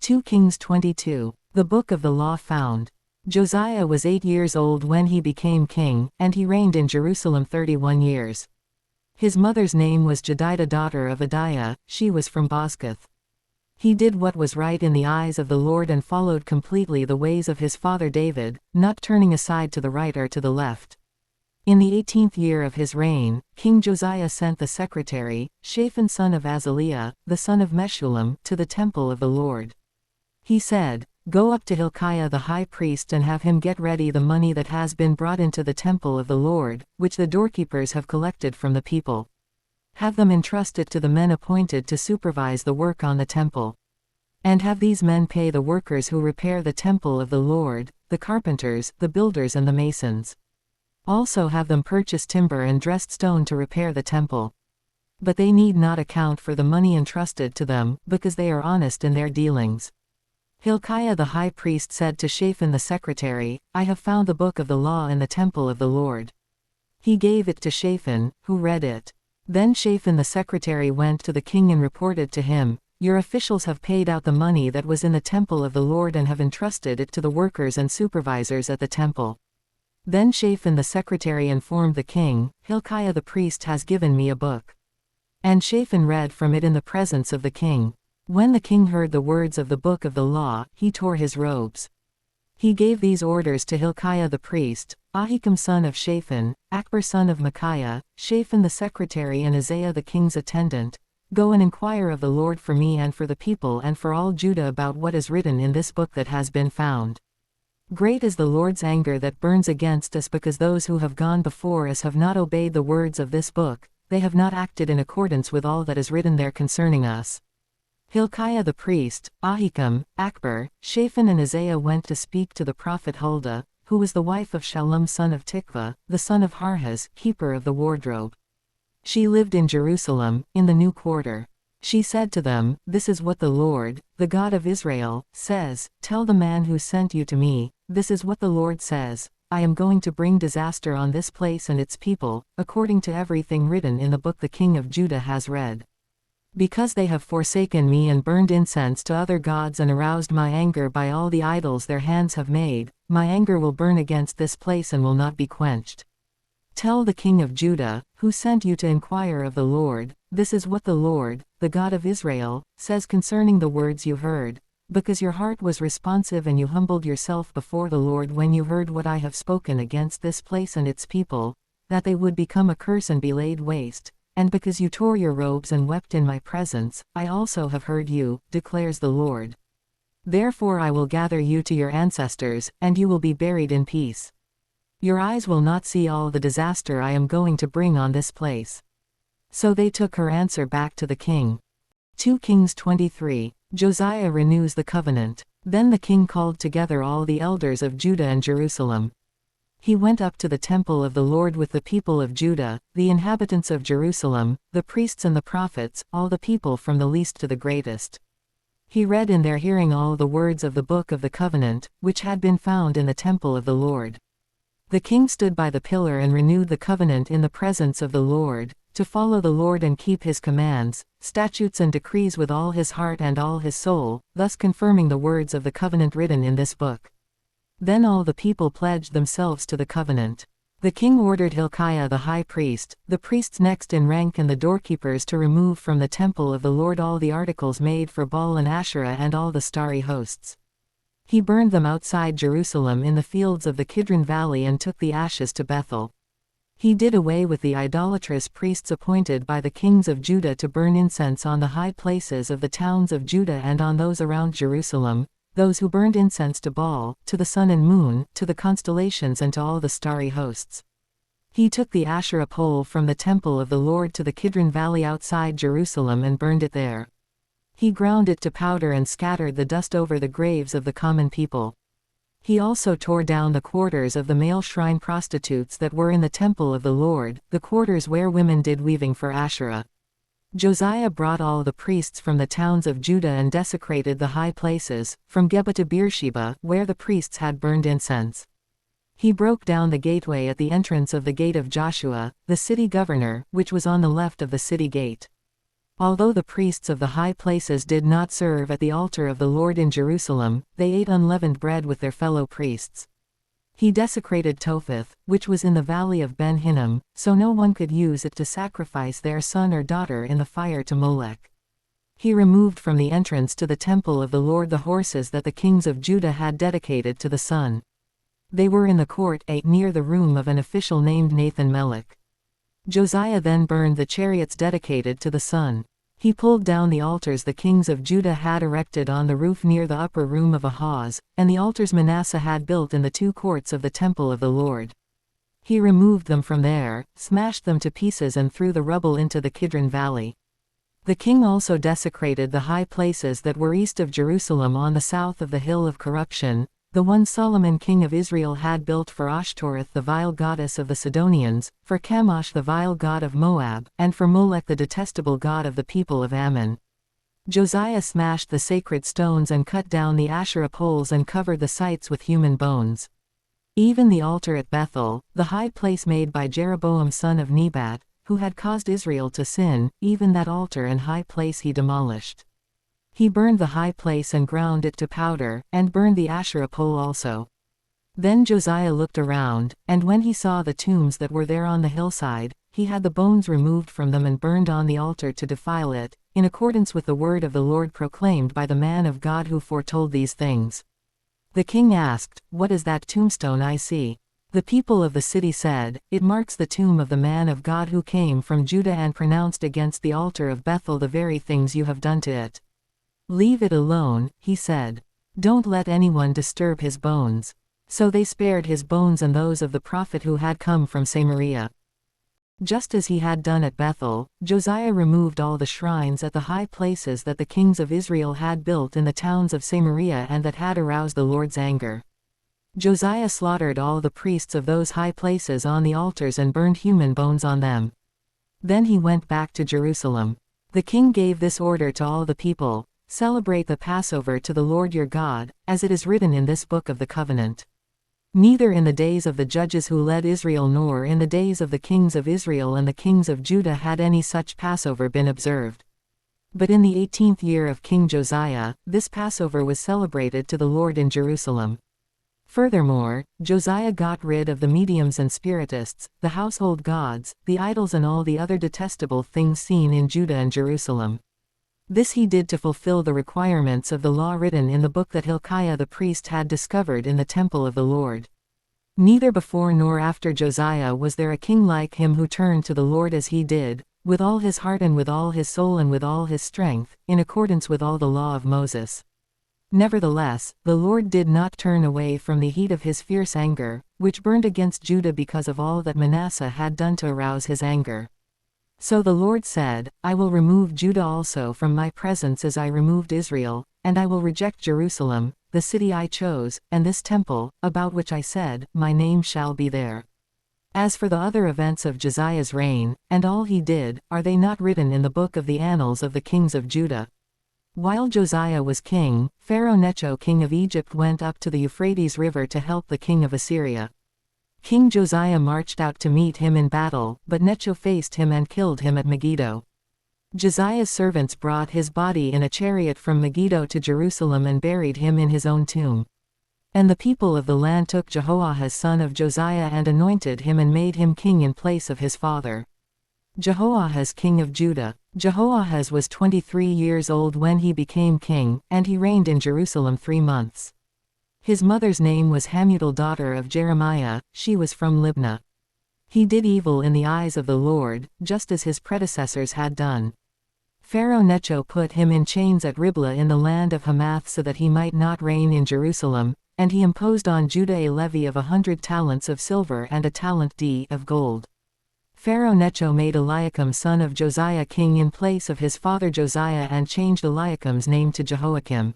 2 Kings 22. The Book of the Law found. Josiah was 8 years old when he became king, and he reigned in Jerusalem 31 years. His mother's name was Jedidah daughter of Adiah, she was from Bozkath. He did what was right in the eyes of the Lord and followed completely the ways of his father David, not turning aside to the right or to the left. In the 18th year of his reign, King Josiah sent the secretary, Shaphan son of Azaliah, the son of Meshullam, to the temple of the Lord. He said, "Go up to Hilkiah the high priest and have him get ready the money that has been brought into the temple of the Lord, which the doorkeepers have collected from the people. Have them entrust it to the men appointed to supervise the work on the temple. And have these men pay the workers who repair the temple of the Lord, the carpenters, the builders and the masons. Also have them purchase timber and dressed stone to repair the temple. But they need not account for the money entrusted to them, because they are honest in their dealings." Hilkiah the high priest said to Shaphan the secretary, "I have found the book of the law in the temple of the Lord." He gave it to Shaphan, who read it. Then Shaphan the secretary went to the king and reported to him, "Your officials have paid out the money that was in the temple of the Lord and have entrusted it to the workers and supervisors at the temple." Then Shaphan the secretary informed the king, "Hilkiah the priest has given me a book." And Shaphan read from it in the presence of the king. When the king heard the words of the book of the law, he tore his robes. He gave these orders to Hilkiah the priest, Ahikam son of Shaphan, Akbar son of Micaiah, Shaphan the secretary and Isaiah the king's attendant, "Go and inquire of the Lord for me and for the people and for all Judah about what is written in this book that has been found. Great is the Lord's anger that burns against us because those who have gone before us have not obeyed the words of this book, they have not acted in accordance with all that is written there concerning us." Hilkiah the priest, Ahikam, Akbar, Shaphan and Isaiah went to speak to the prophet Huldah, who was the wife of Shallum son of Tikvah, the son of Harhas, keeper of the wardrobe. She lived in Jerusalem, in the new quarter. She said to them, "This is what the Lord, the God of Israel, says, tell the man who sent you to me, this is what the Lord says, I am going to bring disaster on this place and its people, according to everything written in the book the king of Judah has read. Because they have forsaken me and burned incense to other gods and aroused my anger by all the idols their hands have made, my anger will burn against this place and will not be quenched. Tell the king of Judah, who sent you to inquire of the Lord, this is what the Lord, the God of Israel, says concerning the words you heard, because your heart was responsive and you humbled yourself before the Lord when you heard what I have spoken against this place and its people, that they would become a curse and be laid waste. And because you tore your robes and wept in my presence, I also have heard you, declares the Lord. Therefore I will gather you to your ancestors, and you will be buried in peace. Your eyes will not see all the disaster I am going to bring on this place." So they took her answer back to the king. 2 Kings 23. Josiah renews the covenant. Then the king called together all the elders of Judah and Jerusalem. He went up to the temple of the Lord with the people of Judah, the inhabitants of Jerusalem, the priests and the prophets, all the people from the least to the greatest. He read in their hearing all the words of the book of the covenant, which had been found in the temple of the Lord. The king stood by the pillar and renewed the covenant in the presence of the Lord, to follow the Lord and keep his commands, statutes and decrees with all his heart and all his soul, thus confirming the words of the covenant written in this book. Then all the people pledged themselves to the covenant. The king ordered Hilkiah the high priest, the priests next in rank and the doorkeepers to remove from the temple of the Lord all the articles made for Baal and Asherah and all the starry hosts. He burned them outside Jerusalem in the fields of the Kidron Valley and took the ashes to Bethel. He did away with the idolatrous priests appointed by the kings of Judah to burn incense on the high places of the towns of Judah and on those around Jerusalem, those who burned incense to Baal, to the sun and moon, to the constellations and to all the starry hosts. He took the Asherah pole from the temple of the Lord to the Kidron Valley outside Jerusalem and burned it there. He ground it to powder and scattered the dust over the graves of the common people. He also tore down the quarters of the male shrine prostitutes that were in the temple of the Lord, the quarters where women did weaving for Asherah. Josiah brought all the priests from the towns of Judah and desecrated the high places, from Geba to Beersheba, where the priests had burned incense. He broke down the gateway at the entrance of the gate of Joshua, the city governor, which was on the left of the city gate. Although the priests of the high places did not serve at the altar of the Lord in Jerusalem, they ate unleavened bread with their fellow priests. He desecrated Topheth, which was in the valley of Ben Hinnom, so no one could use it to sacrifice their son or daughter in the fire to Molech. He removed from the entrance to the temple of the Lord the horses that the kings of Judah had dedicated to the sun. They were in the court near the room of an official named Nathan-Melech. Josiah then burned the chariots dedicated to the sun. He pulled down the altars the kings of Judah had erected on the roof near the upper room of Ahaz, and the altars Manasseh had built in the two courts of the temple of the Lord. He removed them from there, smashed them to pieces and threw the rubble into the Kidron Valley. The king also desecrated the high places that were east of Jerusalem on the south of the hill of corruption, the one Solomon king of Israel had built for Ashtoreth the vile goddess of the Sidonians, for Chemosh the vile god of Moab, and for Molech the detestable god of the people of Ammon. Josiah smashed the sacred stones and cut down the Asherah poles and covered the sites with human bones. Even the altar at Bethel, the high place made by Jeroboam son of Nebat, who had caused Israel to sin, even that altar and high place he demolished. He burned the high place and ground it to powder, and burned the Asherah pole also. Then Josiah looked around, and when he saw the tombs that were there on the hillside, he had the bones removed from them and burned on the altar to defile it, in accordance with the word of the Lord proclaimed by the man of God who foretold these things. The king asked, "What is that tombstone I see?" The people of the city said, "It marks the tomb of the man of God who came from Judah and pronounced against the altar of Bethel the very things you have done to it." "Leave it alone," he said. "Don't let anyone disturb his bones." So they spared his bones and those of the prophet who had come from Samaria. Just as he had done at Bethel, Josiah removed all the shrines at the high places that the kings of Israel had built in the towns of Samaria and that had aroused the Lord's anger. Josiah slaughtered all the priests of those high places on the altars and burned human bones on them. Then he went back to Jerusalem. The king gave this order to all the people: "Celebrate the Passover to the Lord your God, as it is written in this book of the covenant." Neither in the days of the judges who led Israel nor in the days of the kings of Israel and the kings of Judah had any such Passover been observed. But in the 18th year of King Josiah, this Passover was celebrated to the Lord in Jerusalem. Furthermore, Josiah got rid of the mediums and spiritists, the household gods, the idols and all the other detestable things seen in Judah and Jerusalem. This he did to fulfill the requirements of the law written in the book that Hilkiah the priest had discovered in the temple of the Lord. Neither before nor after Josiah was there a king like him who turned to the Lord as he did, with all his heart and with all his soul and with all his strength, in accordance with all the law of Moses. Nevertheless, the Lord did not turn away from the heat of his fierce anger, which burned against Judah because of all that Manasseh had done to arouse his anger. So the Lord said, "I will remove Judah also from my presence as I removed Israel, and I will reject Jerusalem, the city I chose, and this temple, about which I said, my name shall be there." As for the other events of Josiah's reign, and all he did, are they not written in the book of the annals of the kings of Judah? While Josiah was king, Pharaoh Necho king of Egypt went up to the Euphrates River to help the king of Assyria. King Josiah marched out to meet him in battle, but Necho faced him and killed him at Megiddo. Josiah's servants brought his body in a chariot from Megiddo to Jerusalem and buried him in his own tomb. And the people of the land took Jehoahaz son of Josiah and anointed him and made him king in place of his father. Jehoahaz king of Judah. Jehoahaz was 23 years old when he became king, and he reigned in Jerusalem 3 months. His mother's name was Hamutal daughter of Jeremiah, she was from Libnah. He did evil in the eyes of the Lord, just as his predecessors had done. Pharaoh Necho put him in chains at Riblah in the land of Hamath so that he might not reign in Jerusalem, and he imposed on Judah a levy of 100 talents of silver and a talent of gold. Pharaoh Necho made Eliakim son of Josiah king in place of his father Josiah and changed Eliakim's name to Jehoiakim.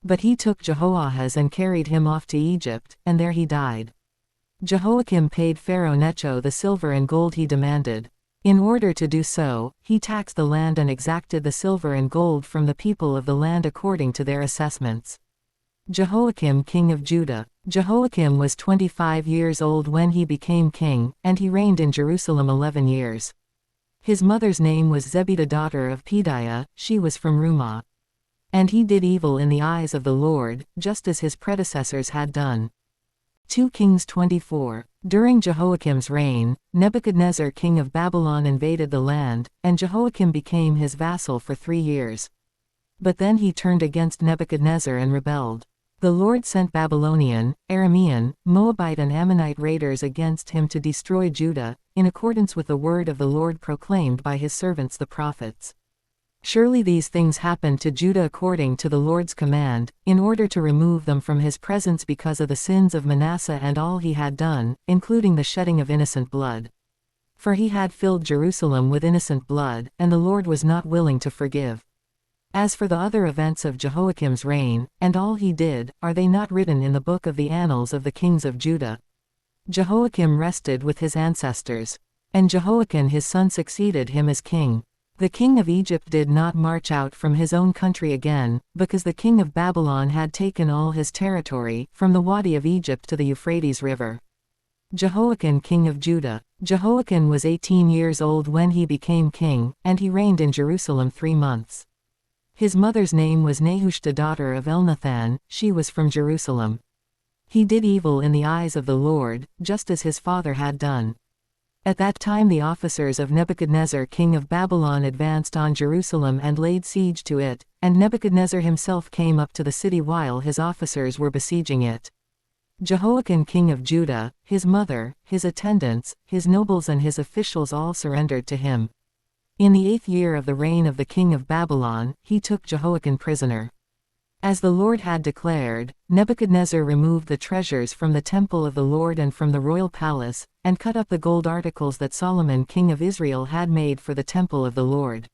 But he took Jehoahaz and carried him off to Egypt, and there he died. Jehoiakim paid Pharaoh Necho the silver and gold he demanded. In order to do so, he taxed the land and exacted the silver and gold from the people of the land according to their assessments. Jehoiakim king of Judah. Jehoiakim was 25 years old when he became king, and he reigned in Jerusalem 11 years. His mother's name was Zebida daughter of Pedaiah, she was from Rumah. And he did evil in the eyes of the Lord, just as his predecessors had done. 2 Kings 24. During Jehoiakim's reign, Nebuchadnezzar king of Babylon invaded the land, and Jehoiakim became his vassal for 3 years. But then he turned against Nebuchadnezzar and rebelled. The Lord sent Babylonian, Aramean, Moabite and Ammonite raiders against him to destroy Judah, in accordance with the word of the Lord proclaimed by his servants the prophets. Surely these things happened to Judah according to the Lord's command, in order to remove them from his presence because of the sins of Manasseh and all he had done, including the shedding of innocent blood. For he had filled Jerusalem with innocent blood, and the Lord was not willing to forgive. As for the other events of Jehoiakim's reign, and all he did, are they not written in the book of the annals of the kings of Judah? Jehoiakim rested with his ancestors. And Jehoiakim his son succeeded him as king. The king of Egypt did not march out from his own country again, because the king of Babylon had taken all his territory, from the Wadi of Egypt to the Euphrates River. Jehoiakim king of Judah. Jehoiakim was 18 years old when he became king, and he reigned in Jerusalem 3 months. His mother's name was Nehushta daughter of Elnathan, she was from Jerusalem. He did evil in the eyes of the Lord, just as his father had done. At that time the officers of Nebuchadnezzar king of Babylon advanced on Jerusalem and laid siege to it, and Nebuchadnezzar himself came up to the city while his officers were besieging it. Jehoiakim king of Judah, his mother, his attendants, his nobles and his officials all surrendered to him. In the 8th year of the reign of the king of Babylon, he took Jehoiakim prisoner. As the Lord had declared, Nebuchadnezzar removed the treasures from the temple of the Lord and from the royal palace, and cut up the gold articles that Solomon king of Israel had made for the temple of the Lord.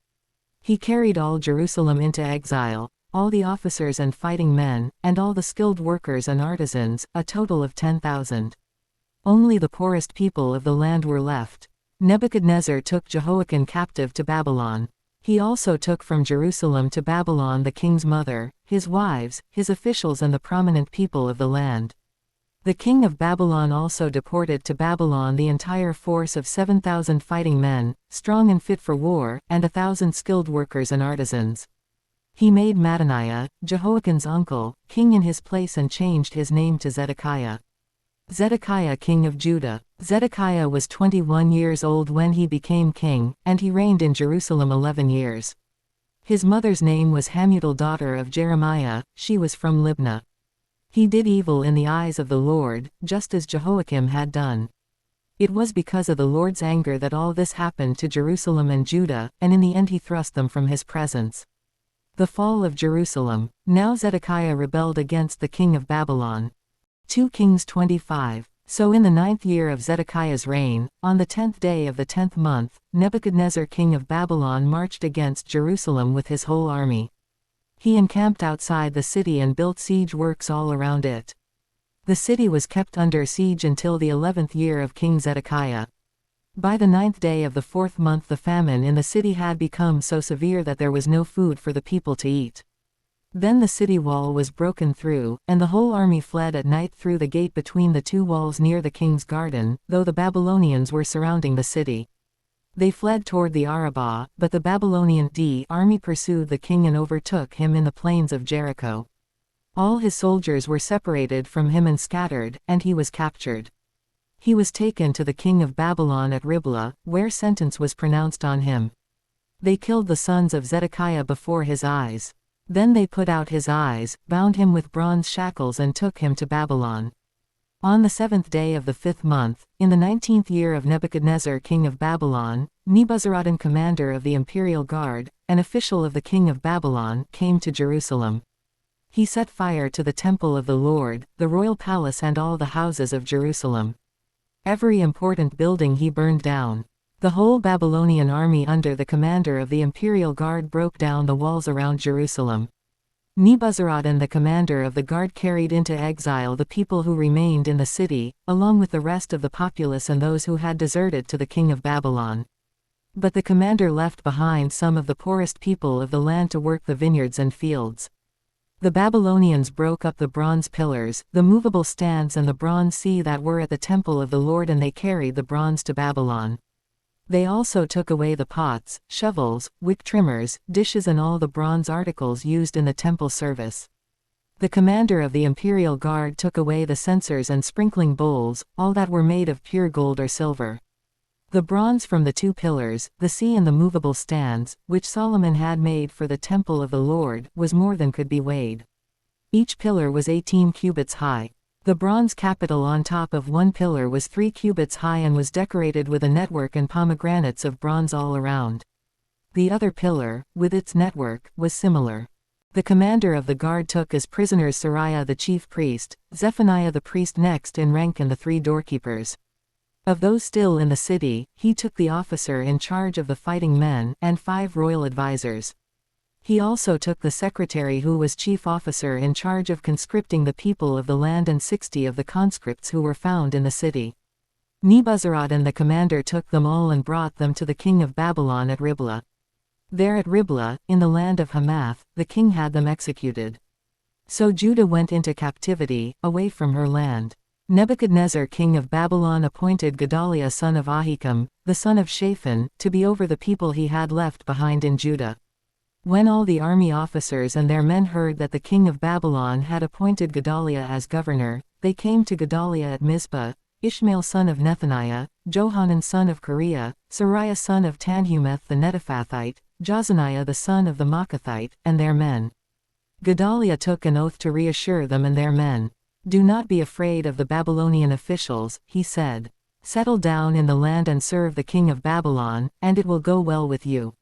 He carried all Jerusalem into exile, all the officers and fighting men, and all the skilled workers and artisans, a total of 10,000. Only the poorest people of the land were left. Nebuchadnezzar took Jehoiakim captive to Babylon. He also took from Jerusalem to Babylon the king's mother, his wives, his officials and the prominent people of the land. The king of Babylon also deported to Babylon the entire force of 7,000 fighting men, strong and fit for war, and 1,000 skilled workers and artisans. He made Mattaniah, Jehoiakim's uncle, king in his place and changed his name to Zedekiah. Zedekiah king of Judah. Zedekiah was 21 years old when he became king, and he reigned in Jerusalem 11 years. His mother's name was Hamutal daughter of Jeremiah, she was from Libnah. He did evil in the eyes of the Lord, just as Jehoiakim had done. It was because of the Lord's anger that all this happened to Jerusalem and Judah, and in the end he thrust them from his presence. The fall of Jerusalem. Now Zedekiah rebelled against the king of Babylon. 2 Kings 25. So in the 9th year of Zedekiah's reign, on the 10th day of the 10th month, Nebuchadnezzar king of Babylon marched against Jerusalem with his whole army. He encamped outside the city and built siege works all around it. The city was kept under siege until the 11th year of King Zedekiah. By the 9th day of the 4th month the famine in the city had become so severe that there was no food for the people to eat. Then the city wall was broken through, and the whole army fled at night through the gate between the 2 walls near the king's garden, though the Babylonians were surrounding the city. They fled toward the Arabah, but the Babylonian army pursued the king and overtook him in the plains of Jericho. All his soldiers were separated from him and scattered, and he was captured. He was taken to the king of Babylon at Riblah, where sentence was pronounced on him. They killed the sons of Zedekiah before his eyes. Then they put out his eyes, bound him with bronze shackles and took him to Babylon. On the 7th day of the 5th month, in the 19th year of Nebuchadnezzar king of Babylon, Nebuzaradan commander of the imperial guard, an official of the king of Babylon, came to Jerusalem. He set fire to the temple of the Lord, the royal palace and all the houses of Jerusalem. Every important building he burned down. The whole Babylonian army under the commander of the imperial guard broke down the walls around Jerusalem. Nebuzaradan the commander of the guard carried into exile the people who remained in the city, along with the rest of the populace and those who had deserted to the king of Babylon. But the commander left behind some of the poorest people of the land to work the vineyards and fields. The Babylonians broke up the bronze pillars, the movable stands and the bronze sea that were at the temple of the Lord, and they carried the bronze to Babylon. They also took away the pots, shovels, wick trimmers, dishes and all the bronze articles used in the temple service. The commander of the imperial guard took away the censers and sprinkling bowls, all that were made of pure gold or silver. The bronze from the 2 pillars, the sea and the movable stands, which Solomon had made for the temple of the Lord, was more than could be weighed. Each pillar was 18 cubits high. The bronze capital on top of one pillar was 3 cubits high and was decorated with a network and pomegranates of bronze all around. The other pillar, with its network, was similar. The commander of the guard took as prisoners Sariah the chief priest, Zephaniah the priest next in rank and the 3 doorkeepers. Of those still in the city, he took the officer in charge of the fighting men, and 5 royal advisers. He also took the secretary who was chief officer in charge of conscripting the people of the land and 60 of the conscripts who were found in the city. Nebuzaradan the commander took them all and brought them to the king of Babylon at Riblah. There at Riblah, in the land of Hamath, the king had them executed. So Judah went into captivity, away from her land. Nebuchadnezzar king of Babylon appointed Gedaliah son of Ahikam, the son of Shaphan, to be over the people he had left behind in Judah. When all the army officers and their men heard that the king of Babylon had appointed Gedaliah as governor, they came to Gedaliah at Mizpah, Ishmael son of Nethaniah, Johanan son of Kareah, Sariah son of Tanhumeth the Netophathite, Jozaniah the son of the Maacathite, and their men. Gedaliah took an oath to reassure them and their men. "Do not be afraid of the Babylonian officials," he said. "Settle down in the land and serve the king of Babylon, and it will go well with you."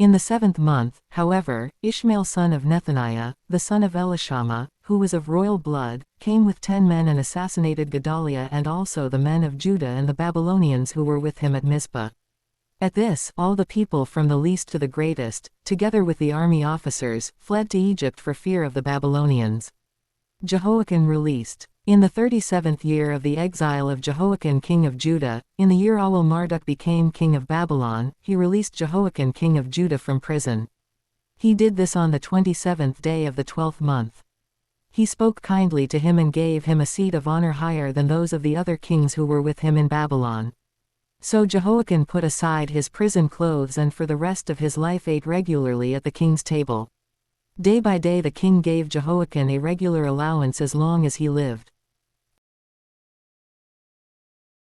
In the 7th month, however, Ishmael son of Nethaniah, the son of Elishama, who was of royal blood, came with 10 men and assassinated Gedaliah and also the men of Judah and the Babylonians who were with him at Mizpah. At this, all the people from the least to the greatest, together with the army officers, fled to Egypt for fear of the Babylonians. Jehoiakim released. In the 37th year of the exile of Jehoiakim king of Judah, in the year Awel-Marduk became king of Babylon, he released Jehoiakim king of Judah from prison. He did this on the 27th day of the 12th month. He spoke kindly to him and gave him a seat of honor higher than those of the other kings who were with him in Babylon. So Jehoiakim put aside his prison clothes and for the rest of his life ate regularly at the king's table. Day by day the king gave Jehoiakim a regular allowance as long as he lived.